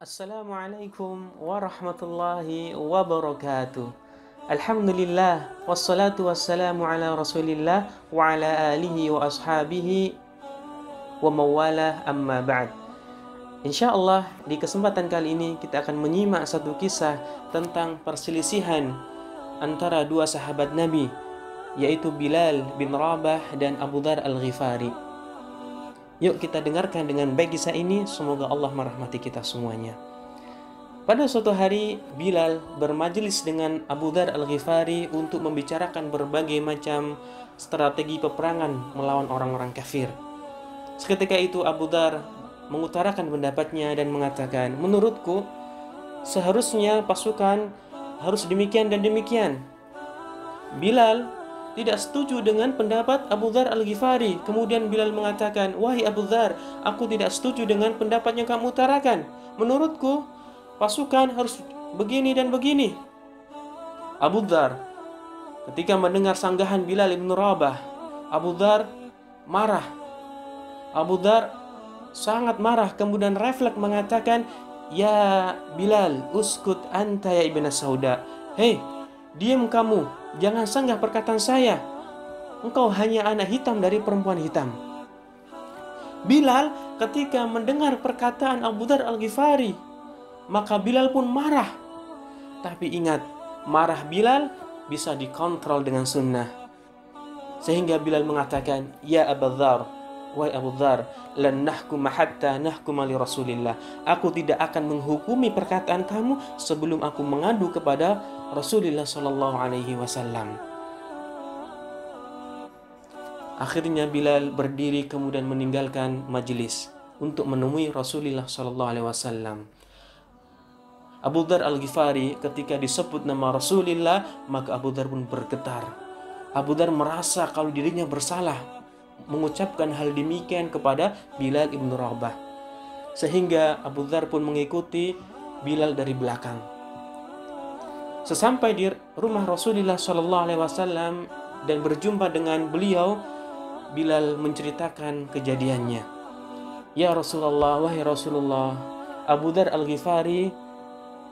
Assalamualaikum warahmatullahi wabarakatuh. Alhamdulillah wassalatu wassalamu ala Rasulillah wa ala alihi wa ashabihi wa mawalah amma ba'd. Insyaallah di kesempatan kali ini kita akan menyimak satu kisah tentang perselisihan antara dua sahabat Nabi, yaitu Bilal bin Rabah dan Abu Dzar Al-Ghifari. Yuk kita dengarkan dengan baik kisah ini, semoga Allah merahmati kita semuanya. Pada suatu hari, Bilal bermajelis dengan Abu Dzar Al-Ghifari untuk membicarakan berbagai macam strategi peperangan melawan orang-orang kafir. Seketika itu Abu Dzar mengutarakan pendapatnya dan mengatakan, menurutku seharusnya pasukan harus demikian dan demikian. Bilal tidak setuju dengan pendapat Abu Dzar Al-Ghifari. Kemudian Bilal mengatakan, wahai Abu Dzar, aku tidak setuju dengan pendapat yang kamu utarakan. Menurutku, pasukan harus begini dan begini. Abu Dzar ketika mendengar sanggahan Bilal bin Rabah, Abu Dzar marah. Abu Dzar sangat marah, kemudian refleks mengatakan, ya Bilal, uskut anta ya ibn Sauda. Hei, diam kamu, jangan sanggah perkataan saya. Engkau hanya anak hitam dari perempuan hitam. Bilal ketika mendengar perkataan Abu Dzar Al-Ghifari, maka Bilal pun marah. Tapi ingat, marah Bilal bisa dikontrol dengan sunnah. Sehingga Bilal mengatakan, ya Abu Dzar, wahai Abu Dzar, lan nahkuma hatta nahkuma li Rasulillah. Aku tidak akan menghukumi perkataan kamu sebelum aku mengadu kepada Rasulullah sallallahu alaihi wasallam. Akhirnya Bilal berdiri kemudian meninggalkan majelis untuk menemui Rasulullah sallallahu alaihi wasallam. Abu Dzar Al-Ghifari ketika disebut nama Rasulullah, maka Abu Dzar pun bergetar. Abu Dzar merasa kalau dirinya bersalah mengucapkan hal demikian kepada Bilal ibn Rabah. Sehingga Abu Dzar pun mengikuti Bilal dari belakang. Sesampai di rumah Rasulullah SAW dan berjumpa dengan beliau, Bilal menceritakan kejadiannya. Ya Rasulullah, wahai Rasulullah, Abu Dzar Al-Ghifari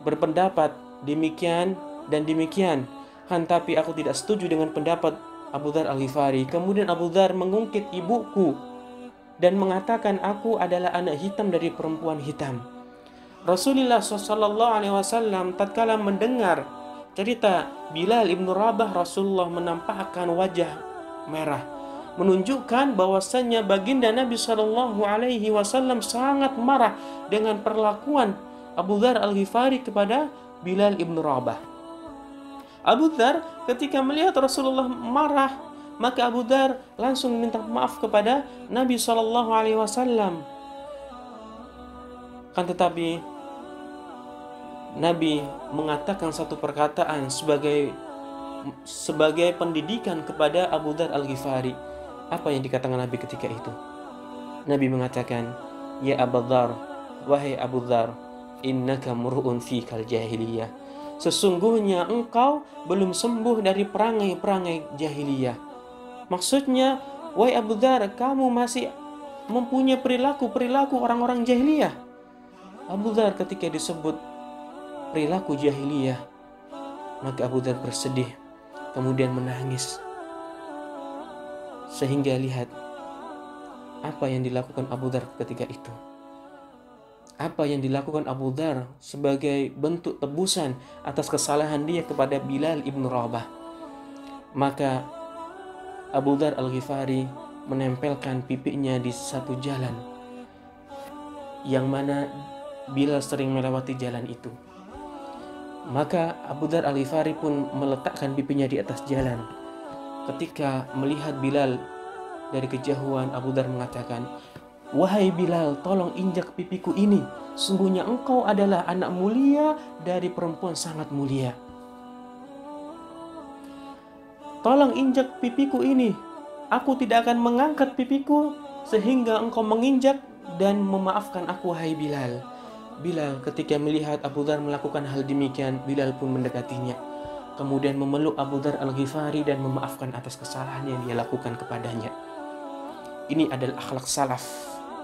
berpendapat demikian dan demikian. Tapi aku tidak setuju dengan pendapat Abu Dzar Al-Ghifari. Kemudian Abu Dzar mengungkit ibuku dan mengatakan aku adalah anak hitam dari perempuan hitam. Rasulullah SAW tatkala mendengar cerita Bilal ibn Rabah, Rasulullah menampakkan wajah merah, menunjukkan bahwasannya baginda Nabi SAW sangat marah dengan perlakuan Abu Dzar Al-Ghifari kepada Bilal ibn Rabah. Abu Dzar ketika melihat Rasulullah marah, maka Abu Dzar langsung minta maaf kepada Nabi SAW. Kan tetapi Nabi mengatakan satu perkataan sebagai pendidikan kepada Abu Dzar Al-Ghifari. Apa yang dikatakan Nabi ketika itu? Nabi mengatakan, ya Abu Dzar, wahai Abu Dzar, innaka mur'un fikal jahiliyah. Sesungguhnya engkau belum sembuh dari perangai-perangai jahiliyah. Maksudnya, wahai Abu Dzar, kamu masih mempunyai perilaku orang-orang jahiliyah. Abu Dzar ketika disebut perilaku jahiliyah, maka Abu Dzar bersedih, kemudian menangis. Sehingga lihat apa yang dilakukan Abu Dzar ketika itu. Apa yang dilakukan Abu Dzar sebagai bentuk tebusan atas kesalahan dia kepada Bilal ibn Rabah. Maka Abu Dzar Al-Ghifari menempelkan pipinya di satu jalan yang mana Bilal sering melewati jalan itu. Maka Abu Dzar Al-Ghifari pun meletakkan pipinya di atas jalan. Ketika melihat Bilal dari kejauhan, Abu Dzar mengatakan, wahai Bilal, tolong injak pipiku ini. Sungguhnya engkau adalah anak mulia dari perempuan sangat mulia. Tolong injak pipiku ini. Aku tidak akan mengangkat pipiku sehingga engkau menginjak dan memaafkan aku, wahai Bilal. Bilal ketika melihat Abu Dzar melakukan hal demikian, Bilal pun mendekatinya. Kemudian memeluk Abu Dzar Al-Ghifari dan memaafkan atas kesalahan yang dia lakukan kepadanya. Ini adalah akhlak salaf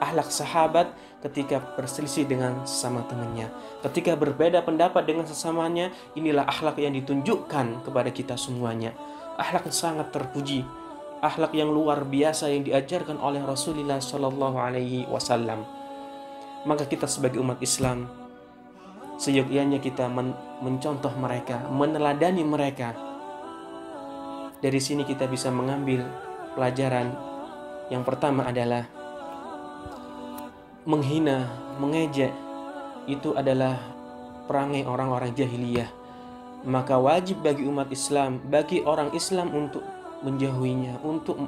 akhlak sahabat ketika berselisih dengan sesama temannya, ketika berbeda pendapat dengan sesamanya. Inilah akhlak yang ditunjukkan kepada kita semuanya. Akhlak yang sangat terpuji, akhlak yang luar biasa yang diajarkan oleh Rasulullah Shallallahu Alaihi Wasallam. Maka kita sebagai umat Islam seyogyanya kita mencontoh mereka, meneladani mereka. Dari sini kita bisa mengambil pelajaran. Yang pertama adalah menghina, mengejek itu adalah perangai orang-orang jahiliyah. Maka wajib bagi umat Islam, bagi orang Islam untuk menjauhinya, untuk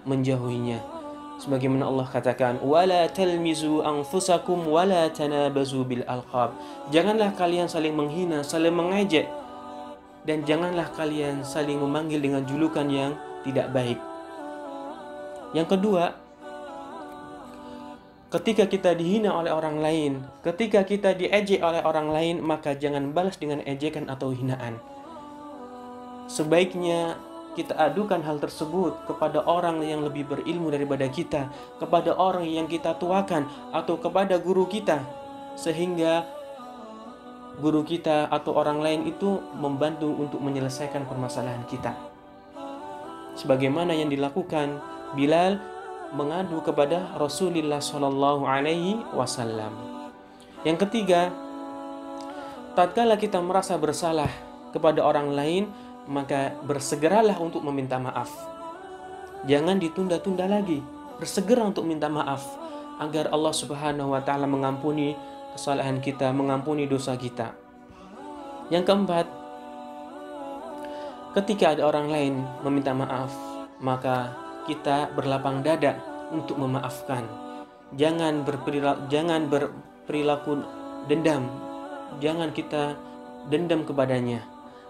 menjauhinya. Sebagaimana Allah katakan, wala talmizu anfusakum wala tanabazu bil alqab. Janganlah kalian saling menghina, saling mengejek, dan janganlah kalian saling memanggil dengan julukan yang tidak baik. Yang kedua, ketika kita dihina oleh orang lain, ketika kita diejek oleh orang lain, maka jangan balas dengan ejekan atau hinaan. Sebaiknya kita adukan hal tersebut kepada orang yang lebih berilmu daripada kita, kepada orang yang kita tuakan, atau kepada guru kita, sehingga guru kita atau orang lain itu membantu untuk menyelesaikan permasalahan kita. Sebagaimana yang dilakukan Bilal mengadu kepada Rasulullah Shallallahu Alaihi Wasallam. Yang ketiga, tatkala kita merasa bersalah kepada orang lain, maka bersegeralah untuk meminta maaf. Jangan ditunda-tunda lagi. Bersegera untuk minta maaf agar Allah Subhanahu wa taala mengampuni kesalahan kita, mengampuni dosa kita. Yang keempat, ketika ada orang lain meminta maaf, maka kita berlapang dada untuk memaafkan. Jangan berperilaku dendam. Jangan kita dendam kepadanya.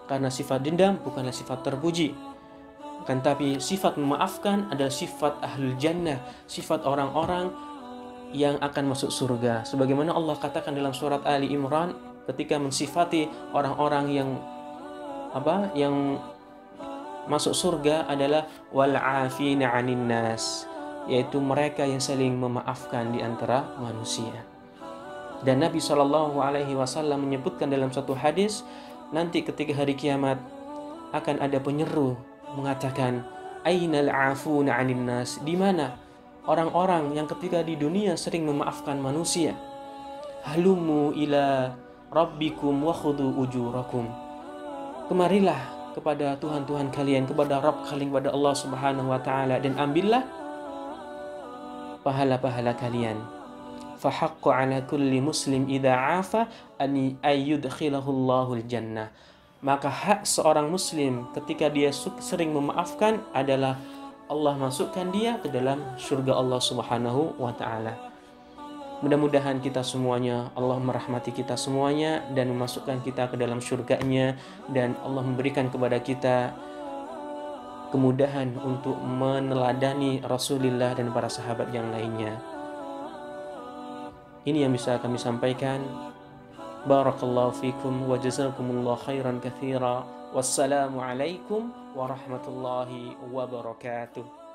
Karena sifat dendam bukanlah sifat terpuji. Tapi sifat memaafkan adalah sifat ahlul jannah, sifat orang-orang yang akan masuk surga. Sebagaimana Allah katakan dalam surat Ali Imran ketika mensifati orang-orang yang masuk surga adalah wal 'afina 'anin nas, yaitu mereka yang saling memaafkan di antara manusia. Dan Nabi SAW menyebutkan dalam satu hadis, nanti ketika hari kiamat akan ada penyeru mengatakan, ainal afuna 'anin nas, di mana orang-orang yang ketika di dunia sering memaafkan manusia? Halumu ila rabbikum wa khudu ujurakum. Kemarilah kepada Tuhan kalian, kepada Rabb kalian, kepada Allah Subhanahu wa taala, dan ambillah pahala-pahala kalian. Fahaqqu 'ala kulli muslim idza 'afa an ayyudkhilahu Allahul jannah. Maka hak seorang muslim ketika dia sering memaafkan adalah Allah masukkan dia ke dalam surga Allah Subhanahu wa taala. Mudah-mudahan kita semuanya, Allah merahmati kita semuanya dan memasukkan kita ke dalam surganya, dan Allah memberikan kepada kita kemudahan untuk meneladani Rasulullah dan para sahabat yang lainnya. Ini yang bisa kami sampaikan. Barakallahu fikum wa jazakumullahu khairan katsira. Wassalamu alaikum warahmatullahi wabarakatuh.